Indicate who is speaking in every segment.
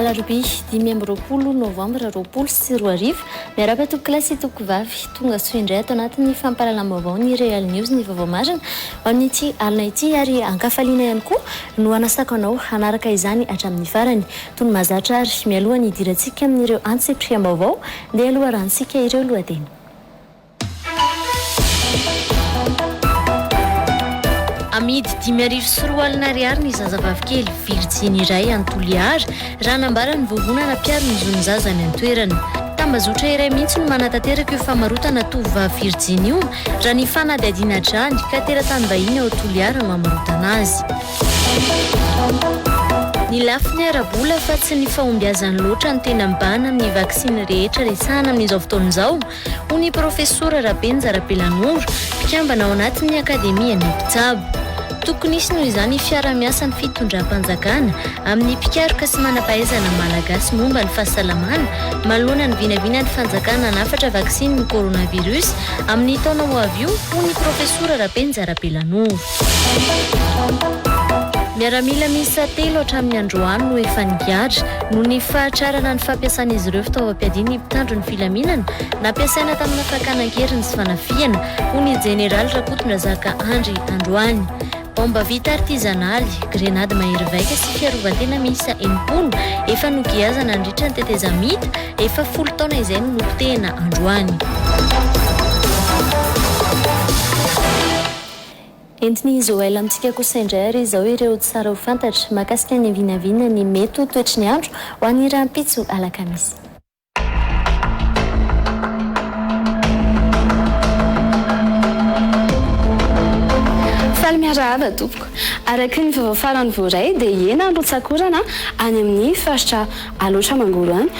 Speaker 1: Alarobia 5 novembre 2024 miaraka toko klasy toko vavy tonga soa indray ato anatin'ny fampahalalam-baovao ny Real News ny Vaovao Marina amin'ity alina ity ary ankafaliana ihany koa no anasako anao hanaraka izany hatramin'ny farany toy ny mahazatra ary mialoha ny idirantsika amin'ireo antsipiriam-baovao dia aloha rahantsika ireo lohateny. Amidy 5,4 ny zazavavy kely Virginie iray Antoliary raha nambarany voavonana mpiaro ny zon'ny zaza any an-toerana. Tambazotra iray mihitsy no manatanteraka io famarotana tovovavy Virginie io raha ny fanadihadiana drany ka teratany vahiny ao Antoliary no mamarotana azy. Ny lafiny arabola fa tsy ny fahombiazany loatra ny tena mibahana amin'ny vaksiny rehetra resahana amin'izao fotoana izao ho ny profesora Rabenja Rabelanoro mpikambana ao anatin'ny akademia ny mpitsabo. Tokony isy noho izany fiara-miasa ny fitondram-panjakana amin'ny mpikaroka sy manam-pahaizana malagasy momba ny fahasalamana manoloana ny vinavina ny fanjakana nafatra vaksiny ny coronavirus amin'ny taona ho avy io ho ny profesora Rabenja Rabelanoro. Miaramila miisa 3 hatramin'ny androany no efa nigadra noho ny fahatrarana ny fampiasan'izy ireo fitaovam-piadiana mpitandro ny filaminana nampiasaina tamina fakanan-keriny sy fanafiana ho ny jeneraly Rakotondrazaka Andry Androany. Bomba vita artizanaly, grenady mahery vaika sy fiarovan-tena miisa 80 efa nogiazana nandritra ny tetezamita efa 10 taona izay no nopotehina Androany. Entiny Zoela amintsika kosa indray ary izao ireo tsara ho fantatra mahakasika ny vinavina ny mety ho toetry ny andro ho an'ny rahampitso alakamisy.
Speaker 2: Miarahaba tompoko araky ny vaovao farany voaray dia ena andro-tsakorana any amin'ny faritra aloatra mangoro any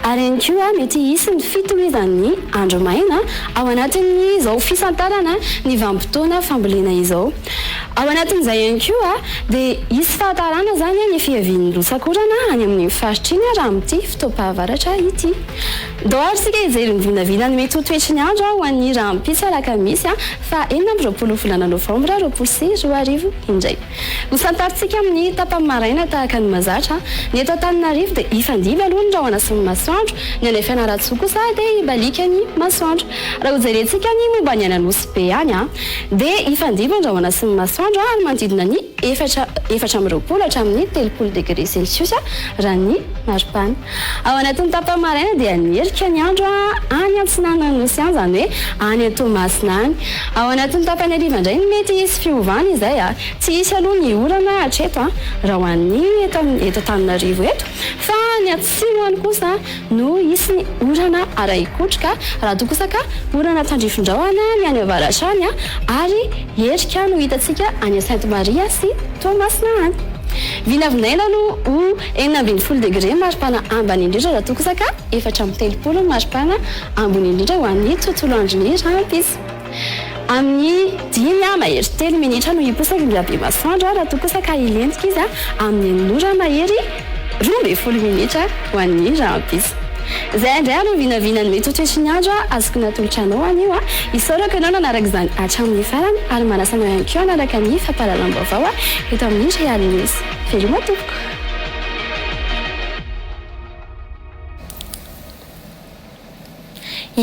Speaker 2: ary ihany koa mety hisy ny fitohizan'ny andro maina ao anatin'ny izao fisantarana ny vanim-potoana fambolena izao. Ao anatin'izay ihany koa dia hisy fahatarana zany ny fihavian'ny andro-tsakorana any amin'ny faritra iny raha amin'ity fotoam-pahavaratra ity. Dao ary sika ijery ny vinavina ny mety ho toetry ny andro ho an'ny rahampitso alakamisy fa 20 volana novambra 2024 indray. Misantaritsika amin'ny tapany maraina tahaka ny mazatra ny eto Antananarivo dia ifandimby aloha ny rahona sy ny masoandro ny any Fianaratsoa kosa dia ibalika ny masoandro. Raha ho jerentsika ny momba ny any Anosy be any dia ifandimby ny rahona sy ny masoandro ary manodidina ny 4 hatramin'ny 3 degré Celsius raha ny maripana. Ao anatin'ny tapany maraina dia nierika ny andro any Antsinana Anosy any zany hoe any Toamasina any. Ao anatin'ny tapany hariva indray mety hisy fiovana izay tsy hisy aloha ny orana hatreto raha ho an'ny eto Antananarivo eto fa ny atsimo any kosa no hisy ny orana araikotrika raha toa kosa ka orana tandrifondrahona ny any avaratra any ary herika no hitantsika any Sainte Maria sy Toamasina any. Vinavinaina no ho 20 degré maripana ambany indrindra raha toa kosa ka 4 maripana ambony indrindra ho an'ny tontolo andron'ny rahampitso. Amin'ny 10 mahery 3 minitra no hiposaka ny rabe masoandro raha toa kosa ka ilentika izy amin'ny nora mahery 12 minitra ho an'ny rahampitso. Zay indray no vinavina ny mety ho toetry ny andro azoko natolotra anao anio isaorako ianao nanaraka izany hatramin'ny farany ary manasana ihany koa nanaraka ny fampahalalam-baovao eto amin'ny Real News. Veloma tompoko.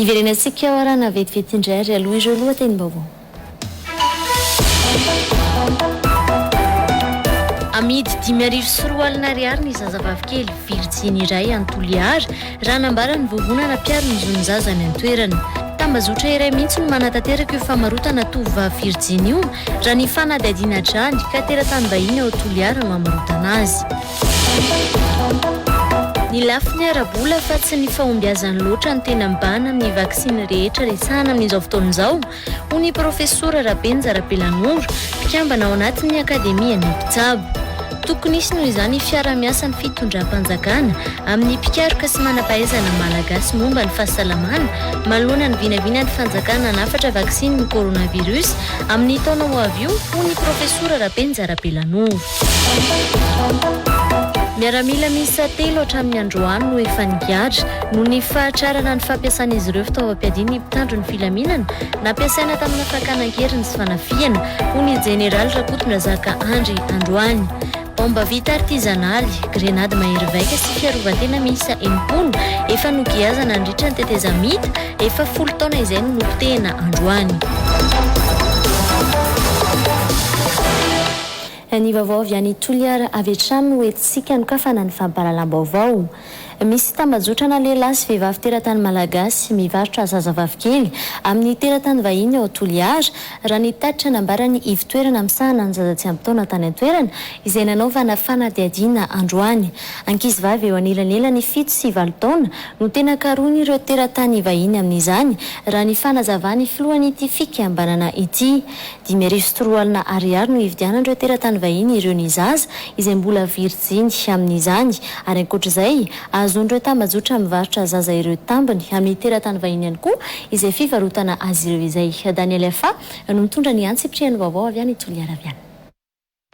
Speaker 1: Iverenantsika ao arana vetivety indray ary aloha ireo lohatenim-baovao. Amidy 5,4 ny zazavavy kely Virginie iray Antoliary raha nambarany voavonana mpiaro ny zon'ny zaza any an-toerana. Tambazotra iray mihitsy no manatanteraka io famarotana tovovavy Virginie io raha ny fanadihadiana drany ka teratany vahiny ao Antoliary no mamarotana azy. Ny lafiny arabola fa tsy ny fahombiazany loatra ny tena mibahana amin'ny vaksiny rehetra resahana amin'izao fotoana izao ho ny profesora Rabenja Rabelanoro mpikambana ao anatin'ny akademia ny mpitsabo. Tokony isy noho izany fiara-miasa ny fitondram-panjakana amin'ny mpikaroka sy manam-pahaizana malagasy momba ny fahasalamana manoloana ny vinavina ny fanjakana nafatra vaksiny ny coronavirus amin'ny taona ho avy io ho ny profesora Rabenja Rabelanoro. Miaramila miisa 3 hatramin'ny androany no efa nigadra noho ny fahatrarana ny fampiasan'izy ireo fitaovam-piadiana mpitandro ny filaminana nampiasaina tamina fakanan-keriny sy fanafiana ho ny jeneraly Rakotondrazaka Andry Androany. omba vita artizanaly, grenady mahery vaika sy fiarovan-tena miisa 80, efa nogiazana nandritra ny tetezamita, efa 10 taona izay no nokotena androany.
Speaker 2: Ny vaovao avy any Toliara avy hatrany no entsika nokafana ny fampahalalam-baovao. Misy tambazotrana lehilahy sy vehivavy teratany malagasy mivarotra zazavavy kely amin'ny teratany vahiny ao Toliara raha nitatitra nambarany ivitoerana misahana ny zaza tsy ampy taona tany an-toerana izay nanaovana fanadihadiana androany. Ankizivavy eo anelanelany 7 sy 9 taona no tena karoany ireo teratany vahiny amin'izany raha ny fanazavany filohan'ity fikambanana ity. 5 alina ariary no ividianan'ireo teratany vahiny ireo ny zaza izay mbola virjiny amin'izany ary ankoatr'izay azon'ireo tambazotra mivarotra zaza ireo tambiny amin'ny teratany vahiny ihany koa izay fivarotana azy ireo izay. Daniel Efa no mitondra ny antsiprian'ny vaovao avy any Toliara avy any.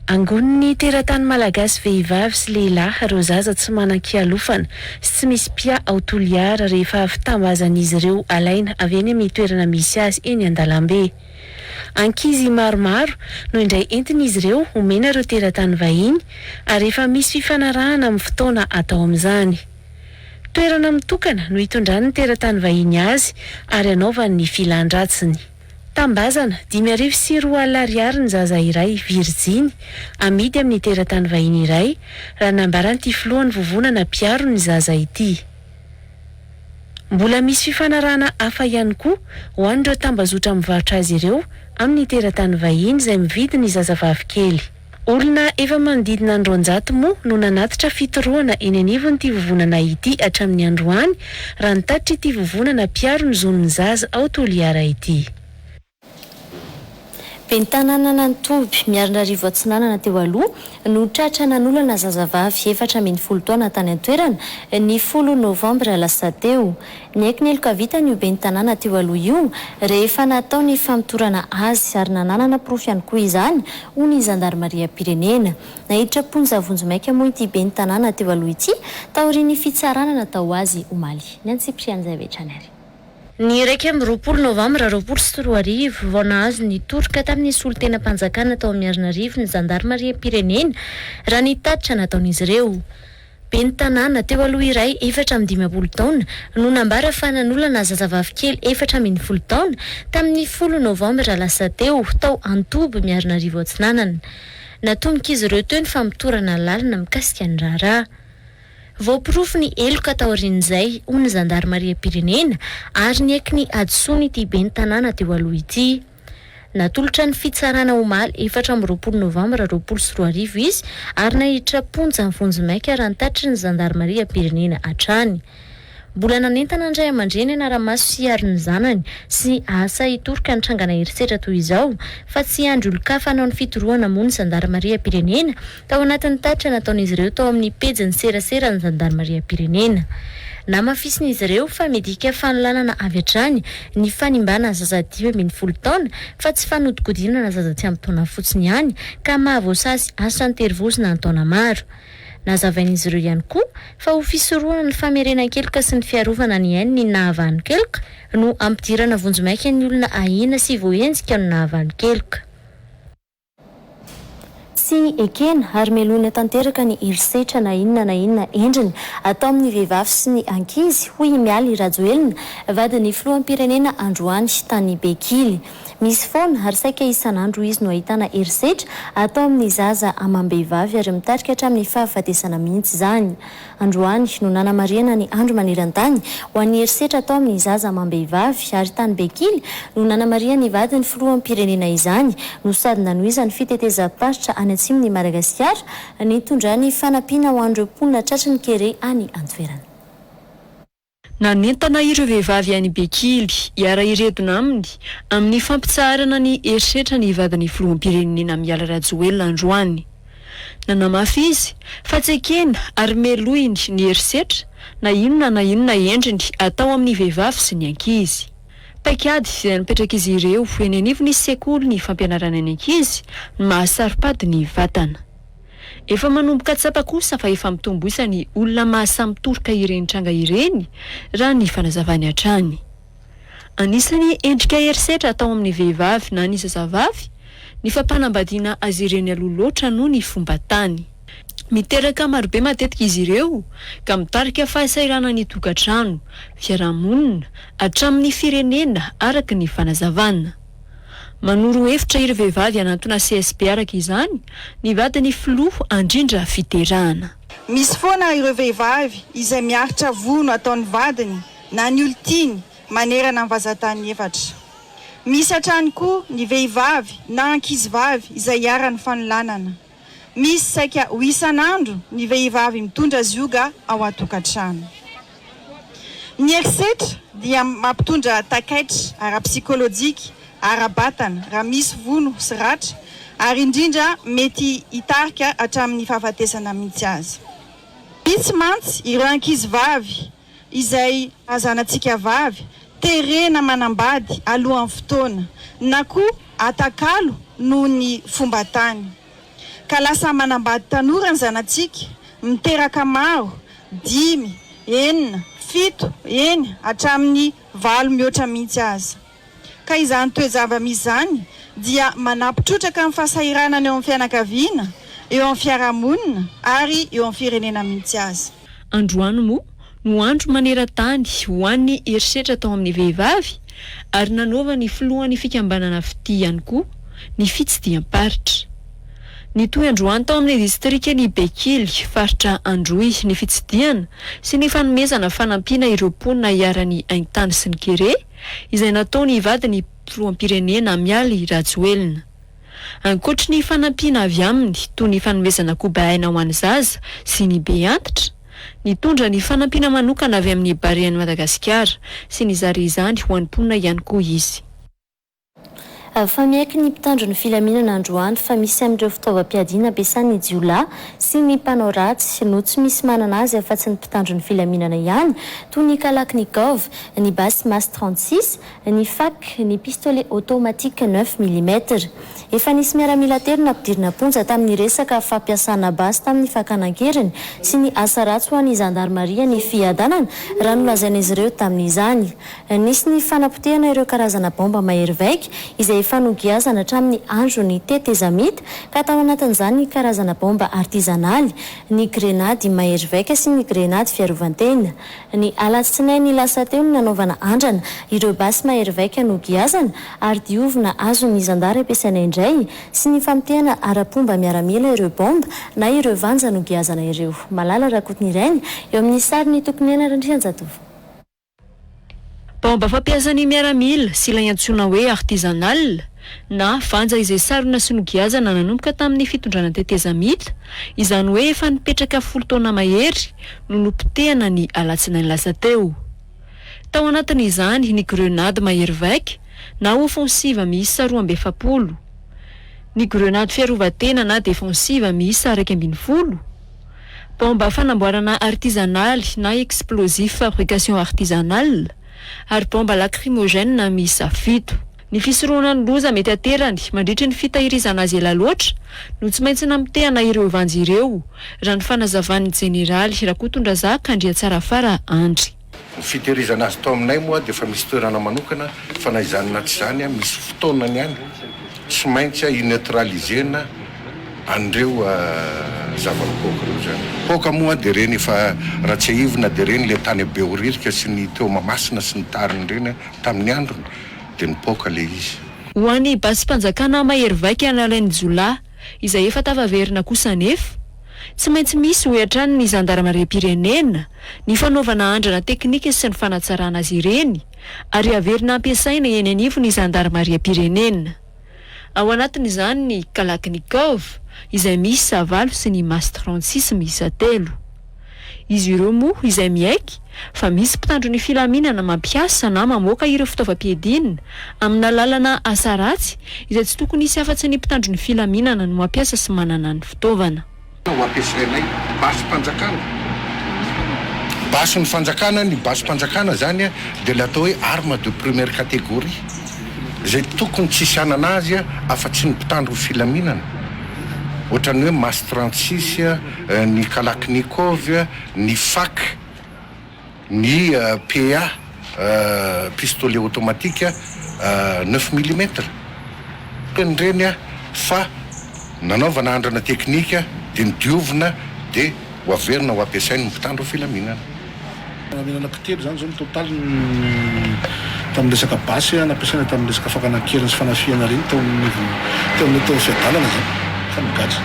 Speaker 3: Angon'ny teratany malagasy vehivavy sy lehilahy ireo zaza tsy manan-kialofana sy tsy misy pia ao Toliara rehefa fitambazan'izy ireo alaina avy any amin'ny toerana misy azy eny an-dalambe. Ankizy maromaro no indray entin'izy ireo omena ireo teratany vahiny ary efa misy fifanarahana amin'ny fotoana atao amin'izany. Toerana mitokana no hitondrany teratany vahiny azy ary anaovany ny filan-dratsiny. Tambazana 5.4 alina ariary ny zaza iray virjiny amidy amin'ny teratany vahiny iray raha nambaran'ity filohan'ny vovonana piaro ny zaza ity. Mbola misy fifanarahana hafa ihany koa ho an'ireo tambazotra mivarotra azy ireo amin'ny teratany vahiny izay mividy ny zazavavy kely. Olona efa manodidina 900 moa no nanatitra fitoroana eny anivon'ity vovonana ity hatramin'ny androany raha nitatitra ity vovonana piaro ny zon'ny zaza ao Toliara ity.
Speaker 2: Bentanana Nantoby miarin'arivo atsinanana teo aloha no tratra nanolana zazavavy 4.10 taona tany an-toerana ny 10 Novembre lasa teo. Ny aikin'eloka vita ny bentanana teo aloha io rehefa natao ny famitorana azy ary nananana profy ihany koa izany ho ny zandarmaria-pirenena. Nahiditra ponja vonjomaika moa ity bentanana teo aloha ity taorian'ny fitsarana natao azy omaly. Ny antsiprian'izay vetrany.
Speaker 1: Ny 20 Novembre 2024 vao nahazo ny toroka tamin'ny solon-tena-panjakana tao amin'ny Arinarivo ny zandarmaria-pirenena raha nitatitra nataon'izy ireo. Bentanana teo aloha iray 4.15 taona no nambara fa nanolana zazavavy kely 4.10 taona tamin'ny 10 Novembre lasa teo tao Antoby miarin'arivo atsinanana. Natomboka izy ireo teo ny famitorana lalina mikasika ny raharaha. Voaporofo ny eloka taorian'izay ho ny zandarmaria-pirenena ary ny aiky ny adosoany ity bentanana teo aloha ity. Natolotra ny fitsarana omaly 20 Novembre 2024 izy ary nahiditra ponja ny vonjomaika raha nitatitra ny zandarmaria-pirenena hatrany. Mbola nanentana indray aman-dreny anaramaso sy ary ny zanany sy asa hitoroka ny trangana herisetra toy izao fa tsy andro olon-kafa hanao ny fitoroana moa ny zandarmaria-pirenena tao anatin'ny tatra nataon'izy ireo tao amin'ny pejy ny serasera ny zandarmaria-pirenena. Namafisin'izy ireo fa medika fanolanana avy hatrany ny fanimbana zaza 10.10 taona fa tsy fanodikodinana zaza tsy ampy taona fotsiny ihany ka mahavoasasy asa anterivozina ny taona maro. Nazavain'izy ireo ihany koa fa ho fisoroana ny famerenan-keloka sy ny fiarovana ny hainy ny nahavan'ny-keloka no ampidirana vonjomaika ny olona ahina sy voenjika no nahavan'ny-keloka.
Speaker 2: Sy ekena ary melona tanteraka ny herisetra na inona endriny atao amin'ny vehivavy sy ny ankizy hoy mialy rajoelina vadin'ny filoham-pirenena androany tany Bekily. Misy foana ary saika isan'andro izy no ahitana herisetra atao amin'ny zaza amam-behivavy ary mitarika hatramin'ny fahafatesana mihitsy izany. Androany no nanamariana ny andro maneran-tany ho an'ny herisetra atao amin'ny zaza amam-behivavy ary tany Bekily no nanamaria ny vadin'ny filoham-pirenena izany no sady nanohizany fitetezam-paritra any atsimony Madagascar nitondrany fanampiana ho an'ireo mponina tratrany kere any an-toerana.
Speaker 4: Nanentana ireo vehivavy any Bekily hiara iredona amin'ny fampitsarana ny herisetra ny vadin'ny filoham-pirenena miala rajoelina androany. Nanamafy izy fa tsy ekena ary melohiny ny herisetra na inona endriny atao amin'ny vehivavy sy ny ankizy. Paikady izay nipetraka izy ireo eny anivon'ny sekoly ny fampianarana ny ankizy ny mahasaropady ny vatana. Efa manomboka tsapa kosa fa efa mitomboisa ny olona mahasamitoroka ireny tranga ireny raha ny fanazavany hatrany. Anisany endrika herisetra atao amin'ny vehivavy na ny zazavavy ny fampanambadiana azy ireny aloha loatra noho ny fomba tany. Miteraka marobe matetika izy ireo ka mitarika fahasairana ny tokantrano, fiarahamonina hatramin'ny firenena araka ny fanazavana. Manoro hevitra ireo vehivavy anatona CSP araka izany ny vadiny filoha indrindra fiterahana.
Speaker 5: Misy foana ireo vehivavy izay miaritra vono ataon'ny vadiny na ny olotiny manerana amin'ny vazatany efatra. Misy hatrany koa ny vehivavy na ankizivavy izay iara ny fanolanana. Misy saika ho isan'andro ny vehivavy mitondra zioga ao an-tokantrano. Ny erisetra dia mampitondra takaitra ara-psikolojika, ara-batana raha misy vono sy ratra ary indrindra mety hitarika hatramin'ny fahafatesana mihitsy azy. Misy mantsy ireo ankizivavy izay azanantsika vavy terena manambady alohan'ny fotoana na koa atakalo noho ny fomba tany. Ka lasa manambady tanora ny zanantsika, miteraka maro, 5, 6, 7, eny hatramin'ny 8 mihoatra mihitsy azy. Ka izany toezava mizany dia manampitrotraka amin'ny fahasahiranana eo amin'ny fianakaviana, eo amin'ny fiarahamonina ary eo amin'ny firenena mihitsy azy.
Speaker 4: Androany moa no andro maneran-tany ho an'ny erisetra tao amin'ny vehivavy ary nanova ny filohan'ny fikambanana fity ihany koa ny fitsidiam-paritra. Ny toy androany tao amin'ny distrika ny Bekily, faritra Androy ny fitsidiana sy ny fanomezana fanampiana ireo mponina iarany Hintany sy ny Kere izay nataony vadiny filoham-pirenena Mialy Rajoelina. Ankoatra ny fanampiana avy aminy toy ny fanomezana kobahaina ho an'ny zaza sy ny be antitra, nitondra ny fanampiana manokana avy amin'ny barian'ny Madagascar sy ny zary izany ho an'ny mponina ihany koa izy.
Speaker 1: Fa miaiky ny mpitandro ny filaminana androany fa misy amin'ireo fitaovam-piadiana ampiasan'ny jiolahy sy ny mpanao ratsy no tsy misy manana azy afa-tsy ny mpitandro ny filaminana ihany toy ny kalaknikov, ny basy mas 36, ny fac, ny pistolet automatique 9 mm. Efa nisy miaramila telo nampidirina ponja tamin'ny resaka fampiasana basy tamin'ny fakanan-keriny sy ny asa ratsy ho an'ny gendarmerie ny fiadanana raha nolazain'izy ireo tamin'izany. Nisy ny fanapotehana ireo karazana bomba mahery vaika izay fanogiazana hatramin'ny andro ny tetezamita ka tao anatin'izany ny karazana bomba artizanaly, ny grenady mahery vaika sy ny grenady fiarovan-tena. Ny alatsinainy lasa teo ny nanaovana andrana ireo basy mahery vaika nogiazana ary diovina azon'ny zandary ampiasaina indray sy ny famotehana ara-pomba miaramila ireo bomba na ireo vanja nogiazana ireo. Malala rakotiny irainy eo amin'ny sary ny tokony enarandrianjatovo.
Speaker 4: Bomba fampiasany miaramila sy ilay antsoina hoe artisanal na vanja izay sarona sy nogiazana nanomboka tamin'ny fitondrana tetezamita, izany hoe efa nipetraka 10 taona mahery no nopotehana ny alatsinainy lasa teo. Tao anatin'izany ny grenade mahery vaika na offensive miisa 270, ny grenade fiarovan-tena na défensive miisa 210, bomba fanamboarana artisanal na explosif fabrication artisanale ary bomba lacrymogène miisa 7. Ny fisorohana ny loza mety aterany mandritra ny fitahirizana azy ela loatra no tsy maintsy namotehana ireo vanja ireo raha ny fanazavan'ny jeneraly Rakotondra Zaka andria tsara fara andry.
Speaker 6: Ny fitahirizana azy tao aminay moa dia efa misy toerana manokana fa na izany na tsy izany misy fotoanany ihany tsy maintsy ineutralisena an'ireo zava-poaka ireo zany. Poaka moa dia reny efa raha tsy ahivina dia reny le tany be horirika sy ny teo mamasina sy ny tariny reny tamin'ny androny dia ny poaka le izy.
Speaker 4: Ho an'ny basy mpanjakana mahery vaika analan'ny jiolahy izay efa tavaverina kosa nefa, tsy maintsy misy hoetrany ny gendarmerie-pirenena ny fanaovana andrana teknika sy ny fanatsarana azy ireny ary averina ampiasaina eny anivo ny gendarmerie-pirenena. Ao anatin'izany ny kalaknikov izay misy 9 sy ny mas 36 miisa 3. Izy ireo moa izay miaiky fa misy mpitandro ny filaminana mampiasa na mamoaka ireo fitaovam-piadiana amin'ny alalana asa ratsy izay tsy tokony hisy afa-tsy ny mpitandro ny filaminana no mampiasa sy manana ny fitaovana.
Speaker 6: Ho ampiasainay basy mpanjakana. Basy ny fanjakana, ny basy mpanjakana zany dia le atao hoe arme de première catégorie izay tokony tsisy anana azy afa-tsy ny mpitandro ny filaminana. Ohatrany hoe mas 36, ny kalaknikov, ny fac, ny PA, pistolet automatique 9 mm. Penireny fa nanaovana andrana teknika dia ny diovina dia ho averina ho ampiasainy mpitandro filaminana.
Speaker 7: Mihinana mpitely zany zao ny total tamin'ny resaka basy nampiasaina tamin'ny resaka fakanankely sy fanafiana reny teo amin'ny tao fiadalana zany fa migadra.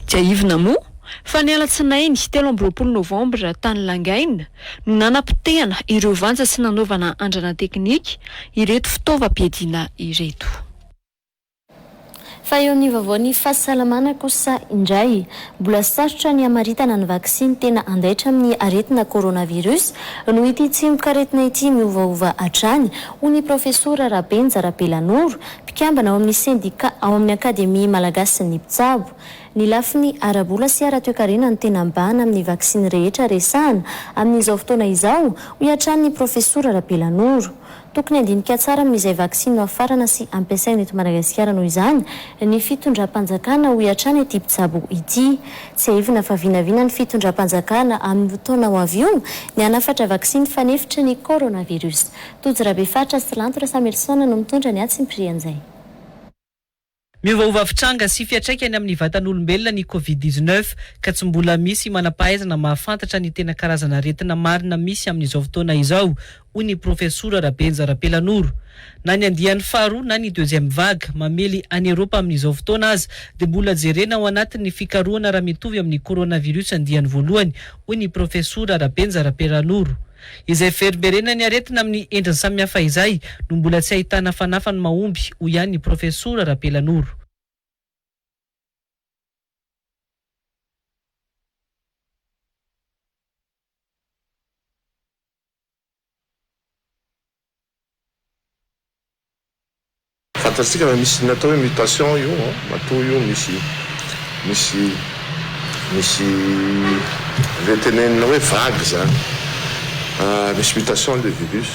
Speaker 4: Jaivina moa fa niala tsinainy 13 Novembre tany Langaina no nanapitehana ireo vanja sy nanaovana andrana teknika ireto fitaovam-piadiana ireto.
Speaker 1: Fa eo amin'ny vaovao fahasalamana kosa indray mbola sarotra ny hamaritana ny vaksiny tena andaitra amin'ny aretina coronavirus no ity tsimbokaretina ity miovaova hatrany ho ny profesora Rabenja Rabelanoro mpikambana ao amin'ny sindika ao amin'ny akademia malagasy ny mpitsabo. Ny lafiny arabola sy ara-toekarena ny tena mbana amin'ny vaksiny rehetra resahana amin'izao fotoana izao ho hatrany ny profesora Rabelanoro. Tokony andinika tsara amin'izay vaksiny no afarana sy ampiasaina eto Madagasikara noho izany ny fitondram-panjakana ho hatrany ity mpitsabo ity. Tsy ahivina fa vinavina ny fitondram-panjakana amin'ny fotoana ho avy io ny hanafatra vaksiny fanefitra ny coronavirus. Tojo Rabefatra sy Lantora Samuelson no mitondra ny atsimprian'izay.
Speaker 8: Miovaova fitranga sy fiatraikany amin'ny vatan'olombelona ny Covid-19 ka tsy mbola misy manampahaizana mahafantatra ny tena karazana aretina marina misy amin'izao fotoana izao ho ny profesora Rabenja Rabelanoro. Na ny andian'ny faharoa na ny deuxième vague mamely any Europa amin'izao fotoana azy dia mbola jerena ao anatin'ny fikarohana raha mitovy amin'ny coronavirus andian'ny voalohany ho ny profesora Rabenja Rabelanoro. Izay ferimberena ny aretina amin'ny endriny samihafa izay no mbola tsy ahitana fanafany mahomby ho ihany ny profesora Rabelanoro.
Speaker 9: Fantastika ma misy natao hoe mutation io matoa io misy le tenenina hoe vague zany misy mutation le virus.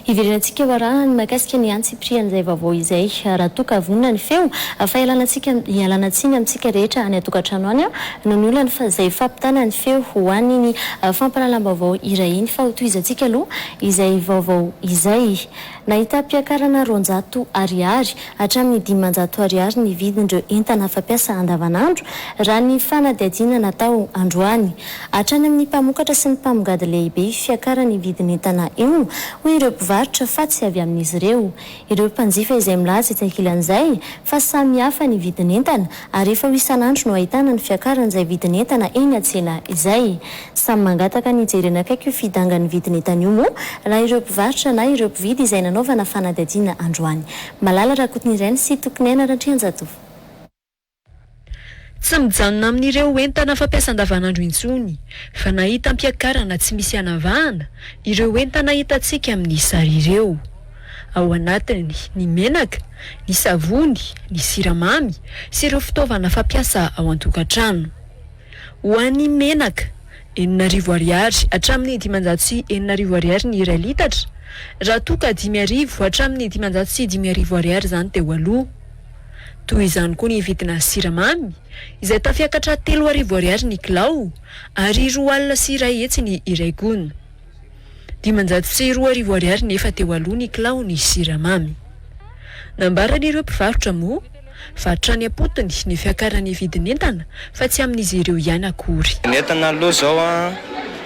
Speaker 1: Iverenantsika wara ny makasika ny antsiprian'izay vaovao izay raha toka vonina ny feo fa ialana tsiny amintsika rehetra any atokantrano any no ny olana fa izay fampitana ny feo ho an'ny ny fampalalam-baovao iray iny fa hotoizantsika aloha izay vaovao izay nahita mpiakarana 200 ariary hatramin'ny 500 ariary ny vidin'ireo entana fampiasa andavanandro raha ny fanadihadiana natao androany hatrany amin'ny mpamokatra sy ny mpamongady lehibe fiakarany vidiny entana io ho ireo mpivarotra fa tsy avy amin'izy ireo mpanjifa izay milaza itakilan'izay fa samy hafa ny vidiny entana ary efa ho isan'andro no ahitana ny fiakaran'izay vidiny entana eny an-tsena izay samy mangataka ny jerena akaiky io fidangan'ny vidiny entana io moa raha ireo mpivarotra na ireo mpividy izay nanaovana fanadihadiana androany. Malala rakotiny ireny sy tokony aina ratrianjatovo.
Speaker 4: Tsy mijanona amin'ireo entana fampiasa andavanandro intsony fa nahita mpiakarana tsy misy anavahana ireo entana hitantsika amin'ny sary ireo. Ao anatiny ny menaka, ny savony, ny siramamy sy ireo fitaovana fampiasa ao an-tokantrano. Ho an'ny menaka 4,000 ariary hatramin'ny 540 ariary ny iray litatra. Raha toka 5,000 hatramin'ny 505 ariary zany teo aloha. Toy izany koa ny vidina siramamy izay tafiakatra 3,000 ariary ny kilao ary 2 alina sy 1 hetsy ny iray gony. 502 ariary nefa teo aloha ny kilao ny siramamy. Nambarany ireo mpivarotra moa fa hatrany apotony ny fiakaran'ny vidiny entana fa tsy amin'izy ireo ihany akory.
Speaker 10: Ny entana aloha zao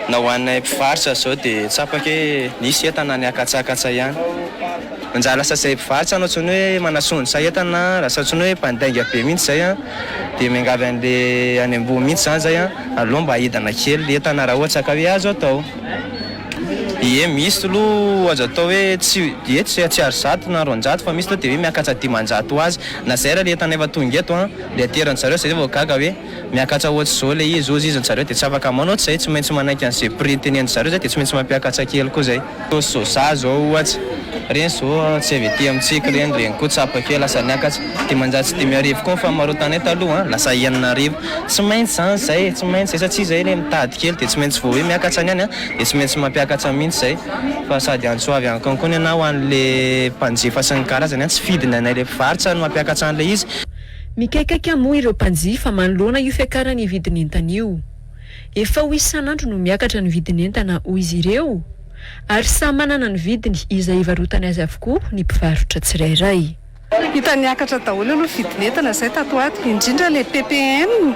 Speaker 10: na ho anay mpivarotra zao dia tsapake nisy entana ny akatsakatsa ihany. Manjara lasa zay mpivarotra anao tsony hoe manasondy sa entana lasa tsony hoe mpandainga be mihitsy zay dia miangavy an'le any amboa mihitsy zany zay aloha mba ahidana kely le entana raha ohatsaka hoe azo atao. Ie misy aloha azo atao hoe tsy ary zato na 200 fa misy dia hoe miakatra 500 azy na zay raha le entana efa tonga eto le aterany zareo zay vao gaga hoe miakatra ohatsy zao le izy ozy izy zareo dia tsy afaka manao zay tsy maintsy manaiky an'izay prix tenen'ny zareo zay dia tsy maintsy mampiakatra kely koa zay. Sosa zao ohatsy reny zao tsy avy ety amintsika reny koa tsapake lasa niakatra 500 koa fa marotanay taloha lasa 1,000 tsy maintsy zany zay tsy maintsy satria zay le mitady kely dia tsy maintsy vao hoe miakatra ny any dia tsy maintsy mampiakatra mihitsy zay fa sady antsoavy any koa ny anao an'le mpanjifa sy ny karazany tsy fidina anay le mpivarotra no mampiakatra an'le izy.
Speaker 4: Mikaikaiky moa ireo mpanjifa manoloana io fiakarany vidiny entana io. Efa ho isan'andro no miakatra ny vidin'entana hoy izy ireo, ary samy manana ny vidiny izay varotany azy avokoa ny mpivarotra tsirairay.
Speaker 11: Hita niakatra daholo aloha vidin'entana zay tato ato, indrindra le PPN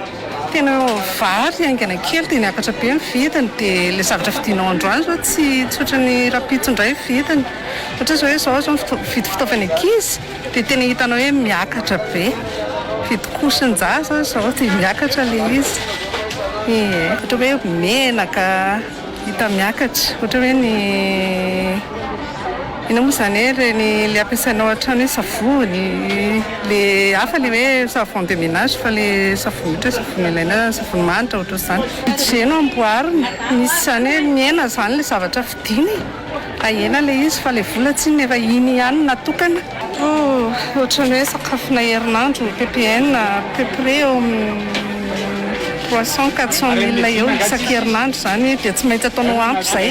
Speaker 11: tena vary aingana kely dia niakatra be ny vidiny, dia le zavatra vidinao androany zao tsy tsotra ny rapitso indray vidiny. Ohatra zao hoe zao vidy fitaovana ankizy dia tena hitanao hoe miakatra be. Vidy kosin-jaza zao dia miakatra le izy. Ohatra hoe menaka hita miakatra, ohatra hoe ny ina moa zany le ampiasainao hatrany hoe savony, le hafa le hoe savon de ménage fa le savony ohatra hoe savony ilaina, savony manitra ohatra izany. Budget-no amboarina, misy zany hoe miena zany le zavatra vidiny. Ahena le izy fa le vola tsy nefa iny ihany natokana. Ohatra ny hoe sakafona herinandro, PPN, à peu près 300-400 000 eo isan-kerinandro zany, dia tsy maintsy ataonao ampy izay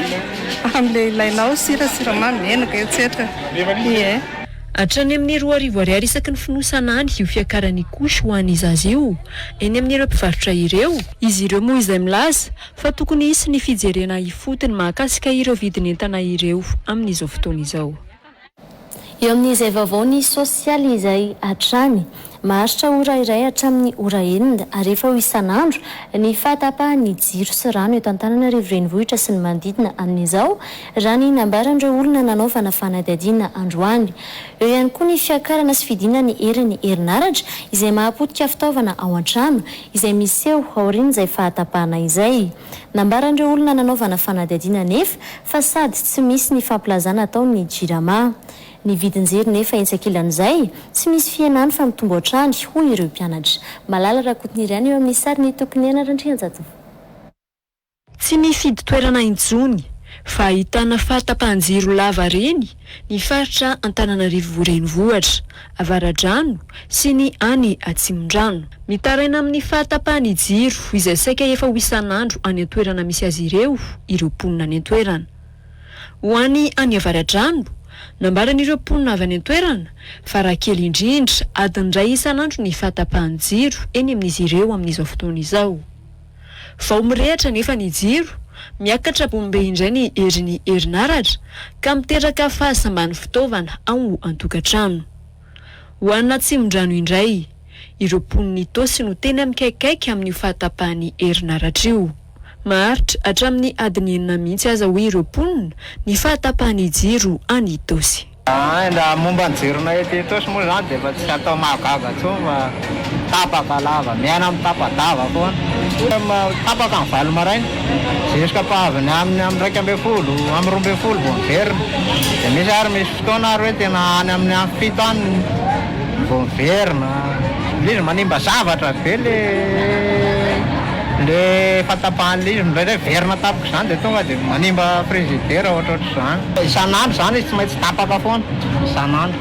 Speaker 11: amin'ilay ilainao siramamy, menaka etc.
Speaker 4: Hatrany amin'ny 2,000 ariary isaky ny finosanany io fiakaran'ny kosy ho an'ny zaza io eny amin'ireo mpivarotra ireo. Izy ireo moa izay milaza fa tokony hisy ny fijerena ifotony mahakasika ireo vidin'entana ireo amin'izao fotoana izao.
Speaker 1: Eo amin'izay vaovao ny spécial izay hatrany maharitra ora iray hatramin'ny ora enina ary efa ho isan'andro ny fahatapahany jiro sy rano eto Antananarivo renivohitra sy ny manodidina amin'izao raha ny nambaran'ireo olona nanaovana fanadihadiana androany. Eo ihany koa ny fiakarana sy fidina ny herin'ny herinaratra izay mahapotika fitaovana ao an-trano izay miseho aorian'ny izay fahatapahana izay. Nambaran'ireo olona nanaovana fanadihadiana nefa fa sady tsy misy ny fampilazana ataon'ny jirama. Ny vidinjery nefa entsakilan'izay tsy misy fienany fa mitombo hatrany hoy ireo mpianatra. Malala Rakotniriany eo amin'ny sary ny tokony ianarandrianjato.
Speaker 4: Tsy mifidy toerana intsony fa ahitana fahatapahan-jiro lava reny ny faritra Antananarivo renivohitra, Avaradrano sy ny any Atsimondrano. Mitaraina amin'ny fahatapahan'ny jiro izay saika efa ho isan'andro any an-toerana misy azy ireo mponina any an-toerana. Ho any Avaradrano nambaran'ireo mponina avy any an-toerana fa raha kely indrindra adiny iray isan'andro ny fahatapahan'ny jiro eny amin'izy ireo amin'izao fotoana izao. Vao mirehatra nefa ny jiro, miakatra bombe indray ny herin'ny herinaratra ka miteraka fahasambany fitaovana ao an-tokantrano. Ho an'ny Atsimondrano indray, ireo mponina tosy no tena mikaikaiky amin'io fahatapahan'ny herinaratra io. Maharitra hatramin'ny adiny 9 mihitsy aza ho ireo mponina ny fahatapahan'ny jiro any Tosy.
Speaker 12: Raha momba ny jirona ety Tosy moa zany dia efa tsy atao mahagaga intsony fa tapaka lava, miaina amin'ny tapadava foana. Tapaka amin'ny valo maraina, jusqu'à pahaviny amin'ny 12, amin'ny 12 vao miverina. Dia misy ary misy fotoana ary hoe tena any amin'ny 7 any vao miverina. Izy manimba zavatra be le fatapahan'le izy ndray verina tapaka izany dia tonga dia manimba frizidera ohatrohatr'izany. Isan'andro zany izy tsy maintsy tapaka foana, isan'andro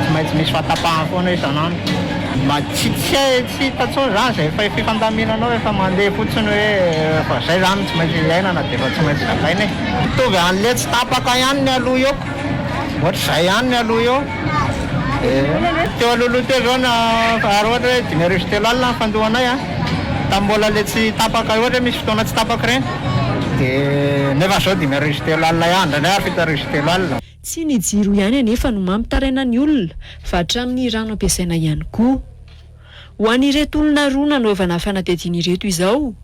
Speaker 12: tsy maintsy misy fatapahana foana isan'andro. Tsy tatsony zany zay efa fifandaminanao efa mandeha fotsiny hoe fa zay zany tsy maintsy iainana dia efa tsy maintsy zakaina. Mitovy an'le tsy tapaka ihany ny aloha eo, ohatr'izay ihany ny aloha eo. Teo alohaloha teo zao ary ohatra hoe 5 alina ny fandohanay mbola le tsy tapaka ohatra misy fotoana tsy tapaka ireny dia nefa zao 5 alina ihany ndray ary 7 alina.
Speaker 4: Tsy ny jiro ihany anefa no mampitaraina ny olona fa hatramin'ny rano ampiasaina ihany koa. Ho an'ireto olona roa nanaovana fanadihadiana ireto izao,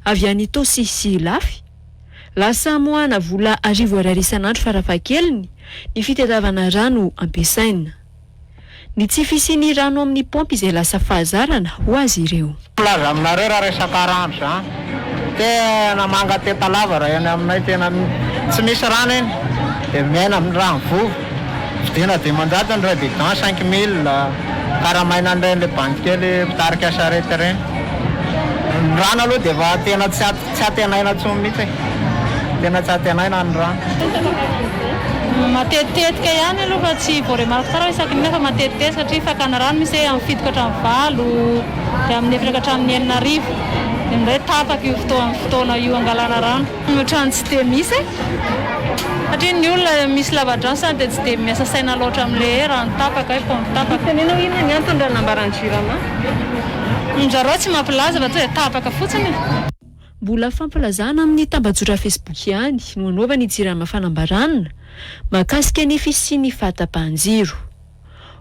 Speaker 4: avy any Tosy sy Lafy, lasa moana vola 10 ariary isan'andro farafahakeliny ny fitadiavana rano ampiasaina. Ny tsy fisian'ny rano amin'ny pompy izay lasa fahazarana ho azy ireo.
Speaker 12: Laza aminareo raha resaka rano zany, tena mangateta lava raha eny aminay tena tsy misy rano eny dia miaina amin'ny rano vovo. Vidina dimanjato ny ray bidon 5 000, karamaina an'ireny le banky kely mpitarika sarety ireny. Ny rano aloha dia efa tena tsy atenaina intsony mihitsy, tena tsy atenaina ny rano.
Speaker 13: Matetitetika ihany aloha fa tsy voaremarika tsara isaky ny nefa matetitety satria fakana rano misy amin'ny fidika hatramin'ny 7 dia amin'ny 4 hatramin'ny 9 arivo dia minday tapaka io fotoana io angalana rano. Ohatrany tsy dia misy satria ny olona misy lavadrano sany dia tsy dia miasa saina loatra amin'le rano tapaka pompe tapaka.
Speaker 14: Tenenao inona ny antony raha nambaran'ny jirama?
Speaker 13: Zareo tsy mampilaza fa tonga dia tapaka fotsiny.
Speaker 4: mbola fampilazana amin'ny tambazotra Facebook ihany no anaovany ijirama fanambarana mahakasika ny fisy ny fahatapahan-jiro.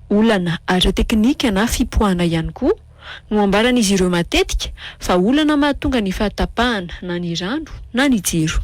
Speaker 4: Olana ara teknika na fipoahana ihany koa no ambaran'izy ireo matetika fa olana mahatonga ny fahatapahana na ny rano na ny jiro.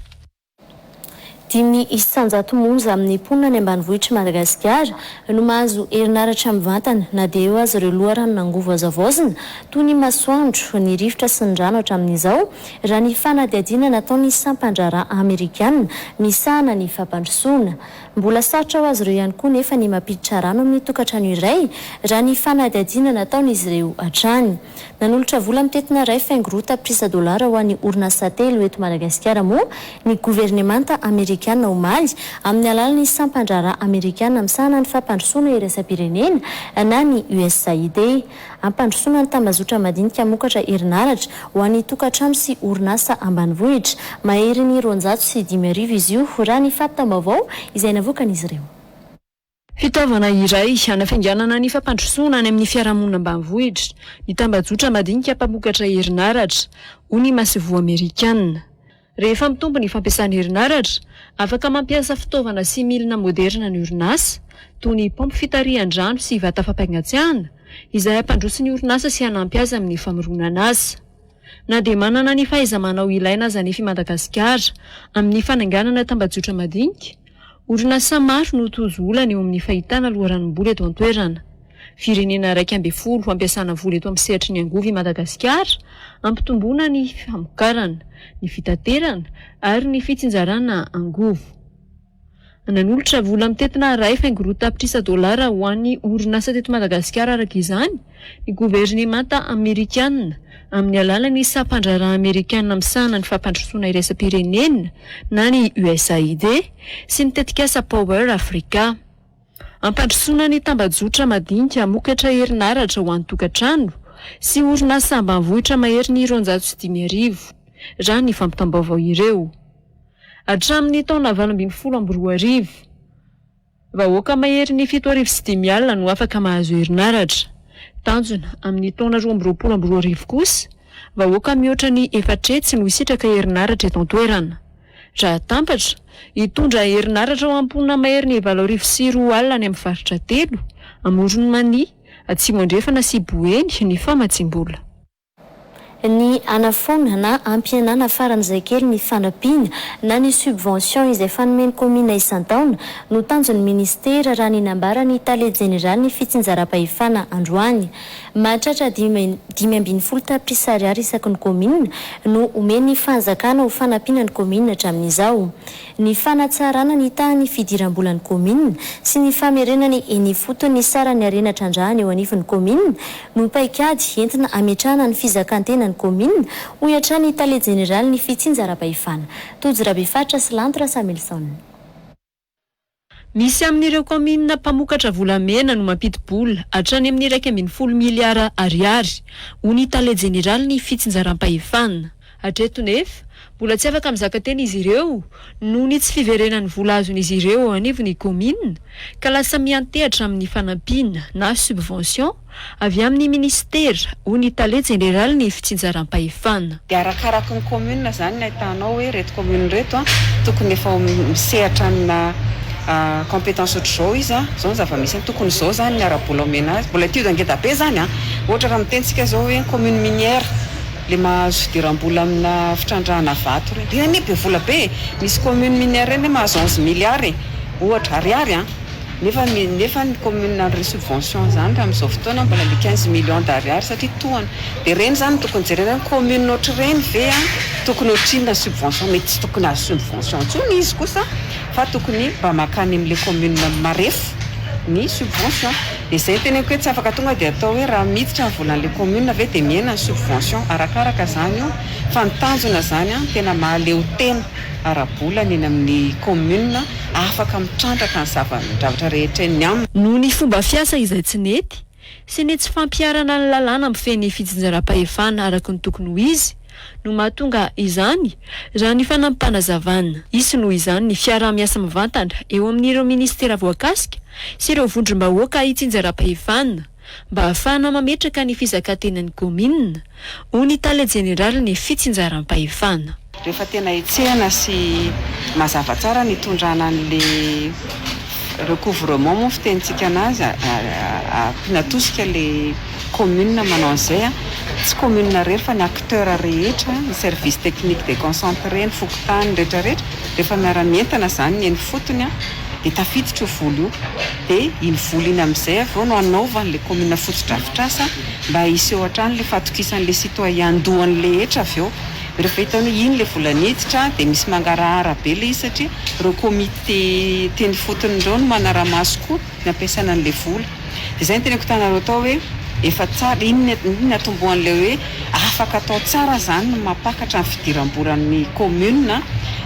Speaker 1: 500 monja amin'ny mponina any ambanivohitra Madagascar no mahazo herinaratra mivantana na dia eo azy ireo loharano nangovo azavaozina toy ny masoandro, ny rivotra sy ny rano hatramin'izao raha ny fanadihadiana nataony sampandrara Amerikana misahana ny fampandrosoana. Mbola sarotra ho azy ireo ihany koa nefa ny mampiditra rano amin'ny tokantrano iray raha ny fanadihadiana nataon'izy ireo hatrany. Nanolotra vola mitetina ray faingorota $1 ho an'ny orinasa telo eto Madagasikara moa ny governemanta Amerikana omaly amin'ny alalan'ny sampandrara Amerikana misahana ny fampandrosoana iraisam-pirenena na ny USAID. Ampandrosoana ny tambazotra madinika mokatra herinaratra ho an'ny tokantrano sy orinasa ambanivohitra mahery ny 205,000 izy io raha ny fampitam-baovao izay navoakan'izy ireo.
Speaker 4: Fitaovana iray anafianganana ny fampandrosoana any amin'ny fiarahamonina ambanivohitra ny tambazotra madinika mpamokatra herinaratra hoy ny masivo Amerikana. Rehefa mitombo ny fampiasana herinaratra afaka mampiasa fitaovana sy milina moderna ny orinasa toy ny pompe fitarihan-drano sy vata fampangatsiahana izay ampandroso ny orinasa sy hanampy azy amin'ny famoronana azy. Na dia manana ny fahaiza-manao ilaina aza ny Madagasikara amin'ny fananganana tambazotra madinika, orinasa maro no tojo olana eo amin'ny fahitana loharanom-bola eto an-toerana. Firenena 12 ampiasana vola eto amin'ny sehatry ny angovo i Madagasikara ampitomboana ny famokarana, ny fitaterana ary ny fitsinjarana angovo. Nanolotra vola mitetina ray faingorota $1 ho an'ny orinasa teto Madagasikara araka izany ny governemanta Amerikana amin'ny alalan'ny sampandrara Amerikana misahana ny fampandrosoana iraisam-pirenena na ny USAID sy ny tetikasa Power Africa. Ampandrosoana ny tambazotra madinika mokatra herinaratra ho an'ny tokantrano sy orinasa ambanivohitra mahery ny 205,000 raha ny fampitam-baovao ireo. Hatramin'ny taona 2012 vahoaka mahery ny 7,500 no afaka mahazo herinaratra. Tanjona amin'ny taona 2012 kosa vahoaka mihoatra ny 4 no isitraka herinaratra eto an-toerana. Raha tampatra hitondra herinaratra ho amponina mahery ny 7,400 alina ny amin'ny faritra telo amorony mani atsimo andrefana sy boeny ny famatsim-bola.
Speaker 1: Ny anafona na ampianana faran'izay kely ny fanampiana na ny subvention izay fanomeny komina isan-taona no tanjon'ny ministera raha ny nambara ny tale jeneraly ny fitsinjaram-pahefana androany. Mahatratra 520 tapisary isaky ny komina no omeny fanjakana ho fanampiana ny komina hatramin'izao. Ny fanatsarana ny tahany fidiram-bola ny komina sy ny famerenany eny fotony ny sara ny arena trandrahany eo anivon'ny komina no paikady entina ametrahana ny fizakantena ny komina ho iatrany ny tale jeneraly ny fitsinjaram-pahefana. Tojo Rabefatra sy Lantra Samuelson.
Speaker 4: Misy amin'ireo komina mpamokatra volamena no mampidi-bola hatrany amin'ny 1,10 miliara ariary ho ny tale jeneraly ny fitsinjaram-pahefana. Hatreto nefa mbola tsy afaka mizaka teny izy ireo noho ny tsy fiverenany vola azon'izy ireo ao anivon'ny komina ka lasa miantehatra amin'ny fanampiana na subvention avy amin'ny ministera ho ny tale jeneraly ny fitsinjaram-pahefana.
Speaker 14: Dia arakaraky ny komina zany ny ahitanao hoe reto komina reto tokony efa misehatra amina compétence ohatr'izao izy zao ny zava-misy tokony izao zany ny ara-bola omena azy. Mbola tio ngeda be zany ohatra raha mitentsika zao hoe commune minière le mahazo fidiram-bola amina fitrandrahana vato reny ny be vola be. Misy commune minière reny mahazo 11 milliards ohatra ariary nefa ny commune ny subvention zany raha amin'izao fotoana mbola le 15 millions d'ariary satria tohana. Dia reny zany tokony jerena commune ohatry reny ve tokony ohatrinona subvention mety tsy tokony azo subvention intsony izy kosa fa tokony mba makany amin'le commune marefo ny subvention. Dia izay teneko hoe tsy afaka tonga dia atao hoe raha miditra ny volan'le commune ve dia miena ny subvention arakaraka zany io fa ny tanjona zany tena mahaleo tena ara-bola ny amin'ny commune afaka mitrandraka ny zavatra rehetra eny aminy.
Speaker 4: Noho ny fomba fiasa izay tsy nety sy ny tsy fampiarana ny lalàna mifeny fitsinjaram-pahefana araka ny tokony ho izy no mahatonga izany raha ny fanampanazavanana. Isy noho izany ny fiaraha-miasa mivantana eo amin'ireo ministera voakasika sy ireo vondrom-bahoaka hitsinjaram-pahefana mba ahafahana mametraka ny fizakatenan'ny commune ho ny tale général ny fitsinjaram-pahefana.
Speaker 14: Rehefa tena etsehana sy mazava tsara ny tondrana an'le recouvrement moa fitentsika anazy natosika le commune manao an'izay tsy commune rehetra fa ny acteur rehetra ny service technique déconcentré ny fokotany rehetrarehetra rehefa miara-mientana zany ny eny fotony dia tafiditra io voly io dia iny voly iny amin'izay avao no anaovan'le commune fotodrafitrasa mba hisy eo hatrany le fatokisan'le citoyen dohan'le hetra avy eo. Rehefa hitany hoe iny le volaniditra dia misy mangarahara be le izy satria ireo comité teny fotony ireo no manara-maso koa ny ampiasana an'le vola. Dia izay ny teneko tanareo tao hoe efa tsara iny atombohan'le hoe afaka atao tsara zany no mapakatra ny fidiram-bolan'ny commune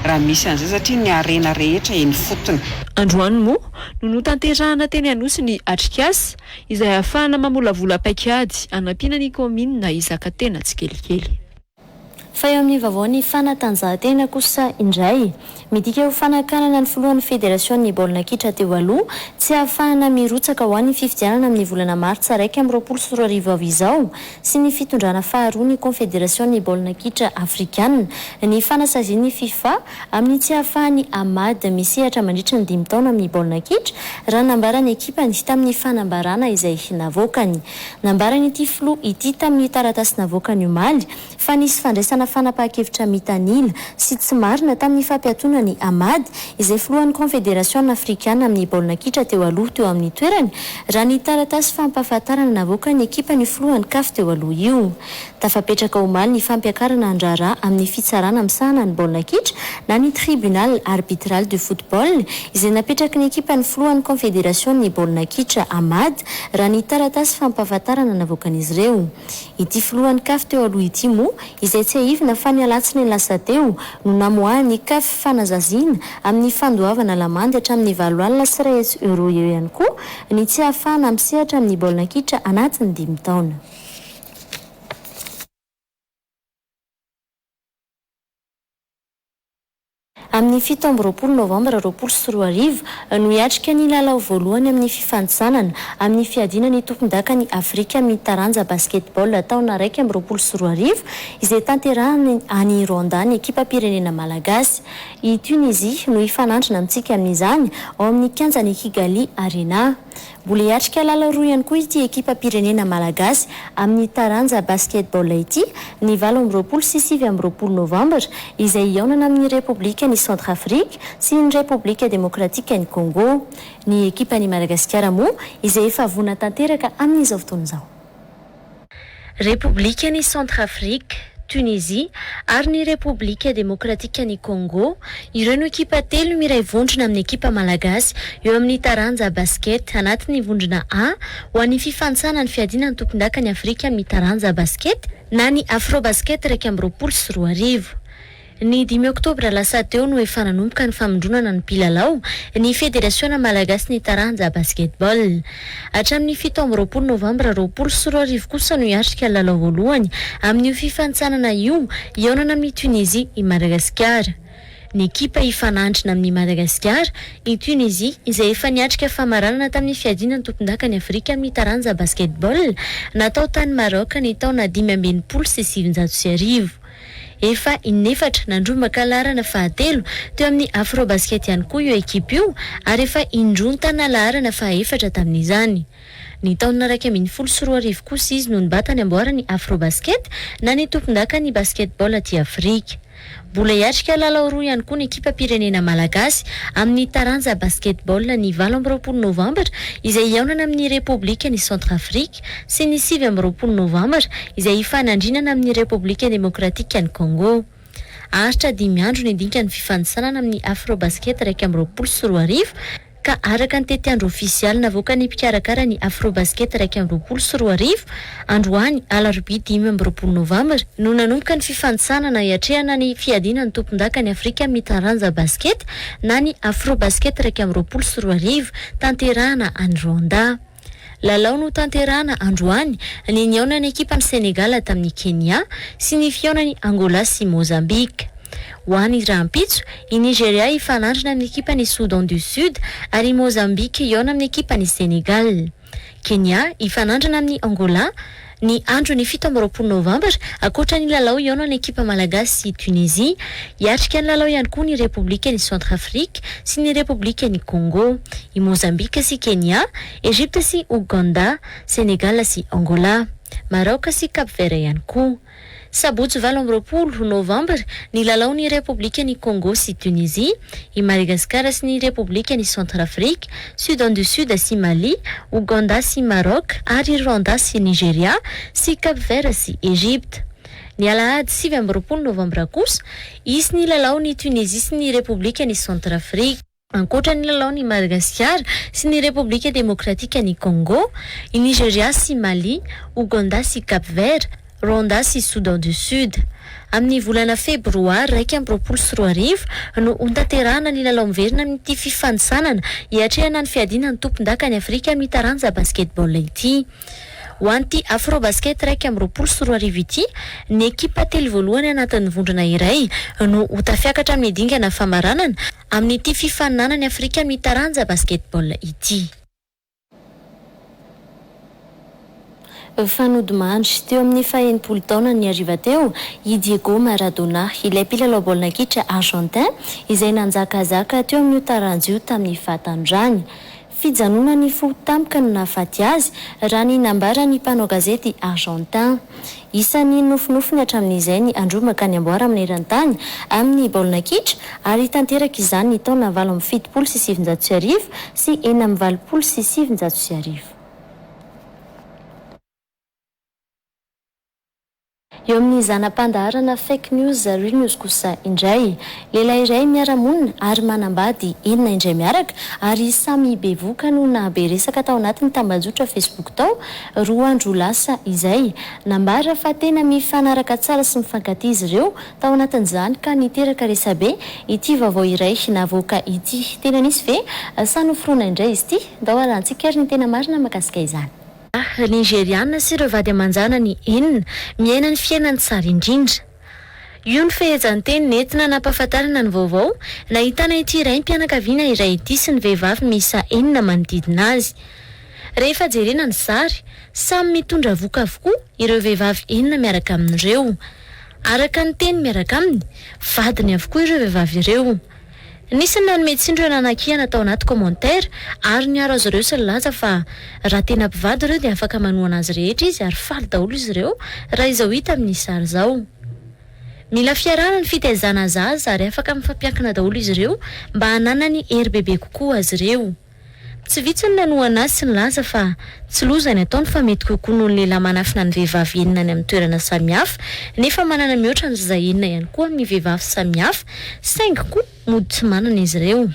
Speaker 14: raha misy an'izay satria ny arena rehetra eny fotony.
Speaker 4: Androany moa no notanterahana teny Anosy ny atrikasy izay ahafahana mamolavola paikady anampiana ny commune na izaka tena tsikelikely.
Speaker 1: Fa eo amin'ny vaovao ny fanatanjahantena kosa indray midika ho fanakanana ny filohan'ny federasion'ny baolina kitra teo aloha tsy ahafahana mirotsaka ho an'ny fifidianana amin'ny volana martsa 1 avy izao sy ny fitondrana faharoa ny confédération'ny baolina kitra afrikana ny fanasazian'ny FIFA amin'ny tsy ahafahany Ahmad misehatra mandritra ny 5 taona amin'ny baolina kitra raha nambarany ekipany tamin'ny fanambarana izay navoakany. Nambarany ity filoha ity tamin'ny taratasy navoakany omaly fa nisy fandraisana fanapahan-kevitra mitanila sy tsy marina tamin'ny fampiatonany Ahmad izay filohan'ny confédération afrikana amin'ny baolina kitra teo aloha teo amin'ny toerany raha ny taratasy fampahafantarana navoakany ekipany filohan'ny CAF teo aloha io. Tafapetraka omaly ny fampiakarana andrara amin'ny fitsarana misahana ny baolina kitra na ny tribunal arbitral de football izay napetraka ny ekipany filohan'ny confédération ny baolina kitra Ahmad raha ny taratasy fampahafantarana navoakan'izy ireo. Ity filohan'ny CAF teo aloha ity moa izay tsy na fa nialatsiny ny lasa teo no namoahany CAF fanazaziana amin'ny fandoavana lamandy hatramin'ny 7 alina sy 3 euro eo ihany koa ny tsy ahafahana misehatra amin'ny baolina kitra anatin'ny 5 taona. Amin'ny 7 Novembre 2024 no hiatrika ny lalao voalohany amin'ny fifanitsanana amin'ny fiadinany tompon-daka Afrika amin'ny taranja basketball taona 2024 izay tanterahany any Rwanda ny ekipa pirenena malagasy. I Tunisie no hifanandrana amintsika amin'izany ao amin'ny kianjany Kigali Arena. Mbola hiatrika lalao roa ihany koa ity ekipa pirenena malagasy amin'ny taranja basketball ity ny 20 sy 7 Novembre izay iaonana amin'ny Republika ny Centrafrique sy ny Republika Demokratika ny Congo. Ny ekipa ny Madagascar moa izay efa vona tanteraka amin'izao fotoana izao. Republika ny Centrafrique, Tunisie ary ny Republika Demokratika ny Congo ireo no ekipa telo miray vondrona amin'ny ekipa malagasy eo amin'ny taranja basket anatin'ny vondrona A ho an'ny fifanitsanana ny fiadinan'ny tompon-daka ny Afrika amin'ny taranja basket na ny Afrobasket 2024. Ny 5 Oktobra lasa teo no efa nanomboka ny famondronana ny mpilalao ny Federasiona Malagasy ny taranja basketball. Hatramin'ny 17 Novambra 2024 kosa no hiatrika lalao voalohany amin'ny fifanitsanana io iaonana amin'ny Tunisie i Madagascar. Ny ekipa hifanandrana amin'ny Madagascar i Tunisie izay efa niatrika famaranana tamin'ny fiadinan'ny tompon-daka ny Afrika amin'ny taranja basketball natao tany Maroc ny taona 2020 sy 2009. Efa inefatra nandrombaka laharana fahatelo teo amin'ny Afrobasket ihany koa io ekipa io ary efa indrontana laharana fahaefatra tamin'izany. Ny taona 2024 kosa izy no nibata ny amboarany Afrobasket na ny tompon-daka ny basketball aty Afrika. Mbola hiatrika lalao roa ihany koa ny ekipa pirenena malagasy amin'ny taranja basketball ny 20 Novambra izay iaonana amin'ny Republika ny Centrafrique sy ny 7 Novambra izay hifanandrinana amin'ny Republika Demokratika ny Congo. Aritra 5 andro ny dinka ny fifanitsanana amin'ny Afrobasket 2024 ka araka ny tety andro ofisialy navoaka ny mpikarakara ny Afrobasket 2024 androany alarobia 15 Novambra no nanomboka ny fifanitsanana hiatrehana ny fiadinan'ny tompon-daka ny Afrika amin'ny taranja basket na ny Afrobasket 2024 tanterahana any Rwanda. Lalao no tanterahana androany ny niaonany ekipa ny Senegal tamin'ny Kenya sy ny fiaonany Angola sy Mozambique. Hoany rahampitso i Nigeria hifanandrana amin'ny ekipa ny Soudan du Sud ary Mozambique iaona amin'ny ekipa ny Senegal. Kenya ifanandrana amin'ny Angola ny andro ny 7 Novembre akoatra ny lalao iona ny ekipa malagasy sy Tunisie hiatrika ny lalao ihany koa ny République ny Centrafrique sy ny République ny Congo, i Mozambique sy Kenya, Egypte sy Ouganda, Sénégal sy Angola, Maroc sy Cap-Vert ihany koa. Sabotsy 20 Novembre ny lalao ny République ny Congo sy Tunisie, i Madagascar sy ny République ny Centrafrique, Soudan du Sud sy Mali, Ouganda sy Maroc, ary Rwanda sy Nigeria, sy Cap-Vert sy Egypte. Ny alahady 7 Novembre kosa isy ny lalao ny Tunisie sy ny République ny Centrafrique. Ankoatra ny lalao ny Madagascar sy ny République démocratique ny Congo, i Nigeria sy Mali, Ouganda sy Cap-Vert, Rwanda sy Soudan du Sud. Amin'ny volana febroary 2024 no ontaterana ny lalao miverina amin'ity fifanitsanana hiatrehana ny fiadina ny tompon-daka ny Afrika amin'ny taranja basketball ity. Ho an'ity Afrobasket 2024 ity, ny ekipa telo voalohany anatin'ny vondrona iray no hotafiakatra amin'ny dingana famaranana amin'ity fifaninana ny Afrika amin'ny taranja basketball ity. Fanody mandry teo amin'ny 100 taona ny ariva teo i Diego Maradona, ilay mpilalao baolina kitra argentin izay nanjakazaka teo amin'ny taranjio tamin'ny fahatanjany. Fijanona ny fo tampoka no nahafaty azy raha ny nambara ny mpanao gazety argentin. Isan'ny nofinofiny hatramin'izay ny andromaka ny amboara amin'ny eran-tany amin'ny baolina kitra ary tanteraka izany ny taona 770 sy 720. Eo amin'ny zanam-pandaharana fake news real news kosa indray, lehilahy iray miara-monina ary manambady enina indray miaraka ary samy bevoka no nahaberesaka tao anatin'ny tambazotra Facebook tao 2 andro lasa izay. Nambara fa tena mifanaraka tsara sy mifankatia izy ireo tao anatin'izany ka niteraka resabe ity vaovao iray navoaka ity. Tena nisy ve sa noforoana indray izy ity? Ndao arantsika ary ny tena marina makasika izany. Nigeriana sy ireo vady amanjana ny enina miaina ny fiainany tsara indrindra. Io ny fehezanteny nentina nampahafantarana ny vaovao nahitana ity raim-pianakaviana iray ity sy ny vehivavy miisa 9 manodidina azy. Rehefa jerena ny sary, samy mitondra voka avokoa ireo vehivavy 9 miaraka amin'ireo. Araka ny teny miaraka aminy, vadiny avokoa ireo vehivavy ireo. Nisy nanome tsindro nanakihana tao anaty commentaire ary niaro azy ireo sy nilaza fa raha tena mpivady ireo dia afaka manoana azy rehetra izy ary faly daholo izy ireo raha izao hita amin'ny sary zao. Mila fiarana ny fitaizana zaza ary afaka mifampiankina daholo izy ireo mba hanana ny hery bebe kokoa azy ireo. Tsy vitsy ny nanoana azy sy nilaza fa tsy lozany ataony fa mety kokoa noho ny lehilahy manafina ny vehivavy enina any amin'ny toerana samihafa nefa manana mihoatra ny zaza enina ihany koa amin'ny vehivavy samihafa saingy koa mody tsy manana izy ireo.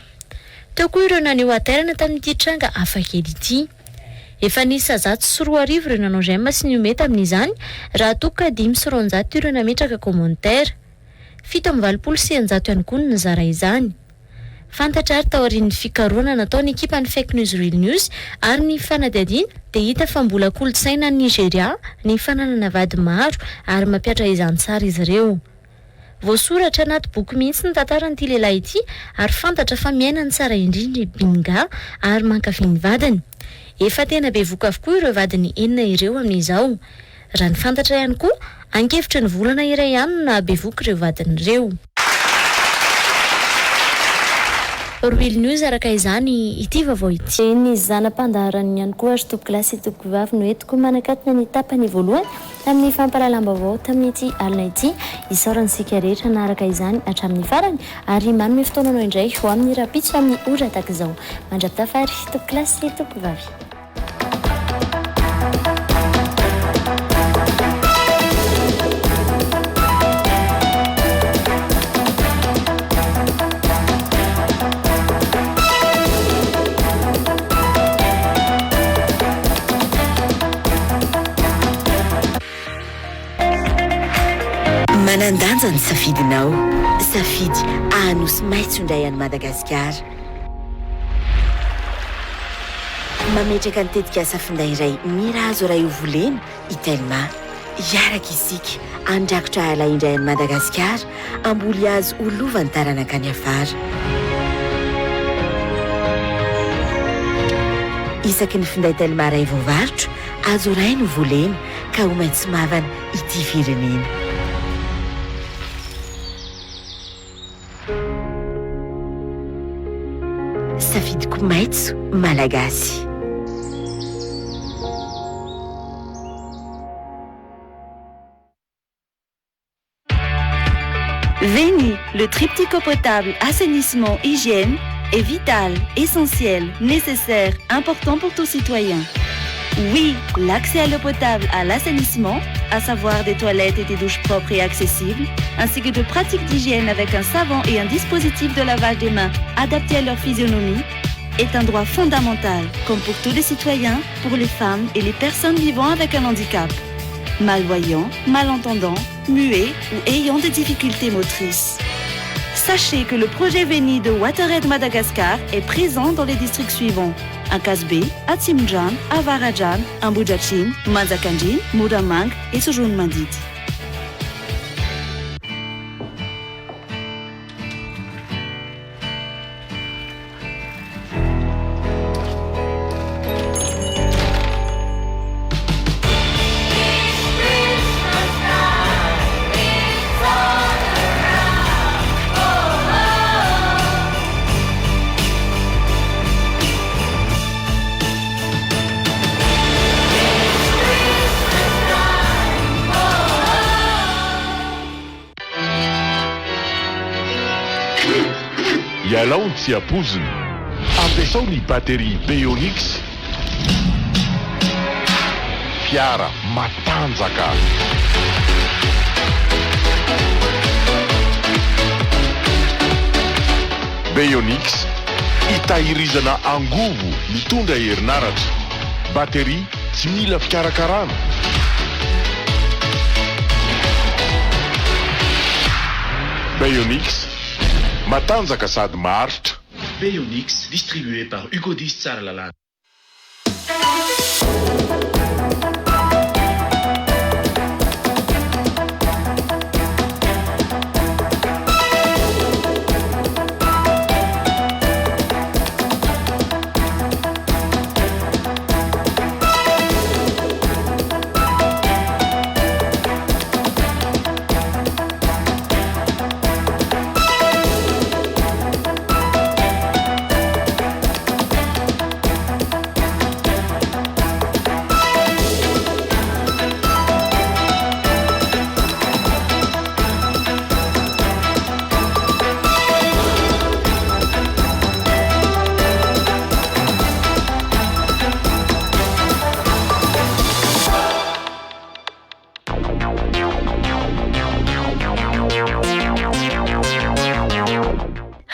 Speaker 1: Teo koa ireo naneho aterana tamin'ity tranga hafakely ity. Efa nisy 104 ireo nanao j'aime sy niometa amin'izany raha toka 590 ireo nametraka commentaire. 720 ihany koa ny nizara izany. Fantatra ary tao aorian'ny fikaroana nataony ekipa ny fake news real news ary ny fanadihadiana dia hita fa mbola kolontsaina ny Nigeria ny fananana vady maro ary mampiatra izany tsara izy ireo. Voasoratra anaty boky mihitsy ny tantaran'ity lehilahy ity ary fantatra fa miaina ny tsara indrindra binga ary mankafy ny vadiny. Efa tena bevoka avokoa ireo vadiny 9 ireo amin'izao. Raha ny fantatra ihany koa, ankefitry ny volana iray ihany na bevoka ireo vadiny ireo. Real news araka izany ity vaovao ity. Ny zanam-pandaharana ihany koa ary tompoko lahy sy tompoko vavy no entiko manakatona ny tapany voalohany tamin'ny fampahalalam-baovao tamin'ity alina ity. Isaorantsika rehetra naraka izany hatramin'ny farany ary manome fotoananao indray ho amin'ny rapitso amin'ny ora tahaka izao. Mandrapitafary tompoko lahy sy tompoko vavy.
Speaker 15: Manandanja ny safidinao, safidy anosy maitso indray any Madagascar. Mametraka ny tetikasa finday iray mirazo raha io voleny, itelma. Iaraka isika, andrakotra ala indray any Madagascar, amboly azo olovany taranaka ny afara. isaky ny finday telmaray voavarotra azo ray no volena ka ho maintsy mavana ity firenena. Safidiko maitso malagasy.
Speaker 16: Veni, le triptyque eau potable, assainissement, hygiène est vital, essentiel, nécessaire, important pour tout citoyen. Oui, l'accès à l'eau potable, à l'assainissement, à savoir des toilettes et des douches propres et accessibles, ainsi que de pratiques d'hygiène avec un savon et un dispositif de lavage des mains adapté à leur physionomie, est un droit fondamental, comme pour tous les citoyens, pour les femmes et les personnes vivant avec un handicap, malvoyants, malentendants, muets ou ayant des difficultés motrices. Sachez que le projet Veni de Watered Madagascar est présent dans les districts suivants: Akasbe, Atsimjan, Avarajan, Ambujachin, Manzakanjin, Muramang et Sojun Mandit.
Speaker 17: Ialao ny tsy apoziny. Ampiasao ny batterie Vaonix. Fiara matanjaka. Vaonix, hitahirizana angovo mitondra herinaratra. Batterie tsy mila fikarakarana. Vaonix, matanjaka sady maharitra.
Speaker 18: Vaonix, distribué par Hugo Dis Tsaralalana.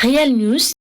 Speaker 1: Real News